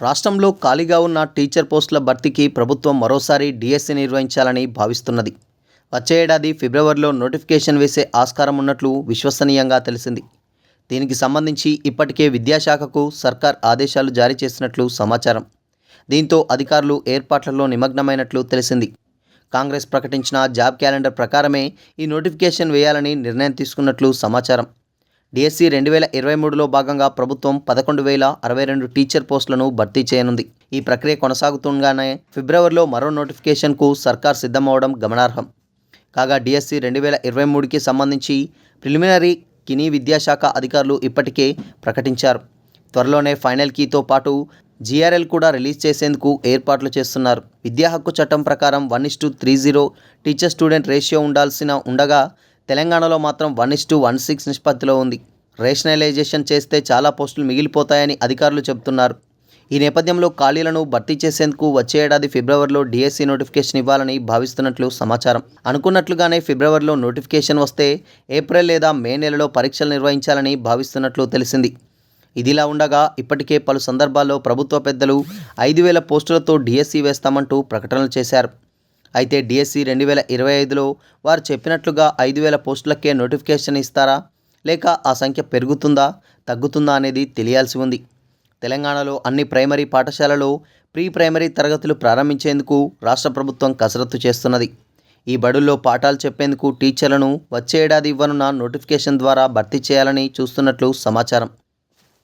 రాష్ట్రంలో ఖాళీగా ఉన్న టీచర్ పోస్టుల భర్తీకి ప్రభుత్వం మరోసారి డిఎస్సి నిర్వహించాలని భావిస్తున్నది. వచ్చే ఏడాది ఫిబ్రవరిలో నోటిఫికేషన్ వేసే ఆస్కారం ఉన్నట్లు విశ్వసనీయంగా తెలిసింది. దీనికి సంబంధించి ఇప్పటికే విద్యాశాఖకు సర్కార్ ఆదేశాలు జారీ చేసినట్లు సమాచారం. దీంతో అధికారులు ఏర్పాట్లలో నిమగ్నమైనట్లు తెలిసింది. కాంగ్రెస్ ప్రకటించిన జాబ్ క్యాలెండర్ ప్రకారమే ఈ నోటిఫికేషన్ వేయాలని నిర్ణయం తీసుకున్నట్లు సమాచారం. డిఎస్సి 2023లో భాగంగా ప్రభుత్వం 11,062 టీచర్ పోస్టులను భర్తీ చేయనుంది. ఈ ప్రక్రియ కొనసాగుతుండగానే ఫిబ్రవరిలో మరో నోటిఫికేషన్కు సర్కార్ సిద్ధమవడం గమనార్హం. కాగా డిఎస్సి 2023కి సంబంధించి ప్రిలిమినరీ కిని విద్యాశాఖ అధికారులు ఇప్పటికే ప్రకటించారు. త్వరలోనే ఫైనల్ కీతో పాటు జీఆర్ఎల్ కూడా రిలీజ్ చేసేందుకు ఏర్పాట్లు చేస్తున్నారు. విద్యా హక్కు చట్టం ప్రకారం 1:30 టీచర్ స్టూడెంట్ రేషియో ఉండగా తెలంగాణలో మాత్రం 1:16 నిష్పత్తిలో ఉంది. రేషనలైజేషన్ చేస్తే చాలా పోస్టులు మిగిలిపోతాయని అధికారులు చెబుతున్నారు. ఈ నేపథ్యంలో ఖాళీలను భర్తీ చేసేందుకు వచ్చే ఏడాది ఫిబ్రవరిలో డిఎస్సి నోటిఫికేషన్ ఇవ్వాలని భావిస్తున్నట్లు సమాచారం. అనుకున్నట్లుగానే ఫిబ్రవరిలో నోటిఫికేషన్ వస్తే ఏప్రిల్ లేదా మే నెలలో పరీక్షలు నిర్వహించాలని భావిస్తున్నట్లు తెలిసింది. ఇదిలా ఉండగా ఇప్పటికే పలు సందర్భాల్లో ప్రభుత్వ పెద్దలు 5,000 పోస్టులతో డిఎస్సి వేస్తామంటూ ప్రకటనలు చేశారు. అయితే డిఎస్సి 2025లో వారు చెప్పినట్లుగా 5,000 పోస్టులకే నోటిఫికేషన్ ఇస్తారా, లేక ఆ సంఖ్య పెరుగుతుందా తగ్గుతుందా అనేది తెలియాల్సి ఉంది. తెలంగాణలో అన్ని ప్రైమరీ పాఠశాలలో ప్రీ ప్రైమరీ తరగతులు ప్రారంభించేందుకు రాష్ట్ర ప్రభుత్వం కసరత్తు చేస్తున్నది. ఈ బడుల్లో పాఠాలు చెప్పేందుకు టీచర్లను వచ్చే ఏడాది ఇవ్వనున్న నోటిఫికేషన్ ద్వారా భర్తీ చేయాలని చూస్తున్నట్లు సమాచారం.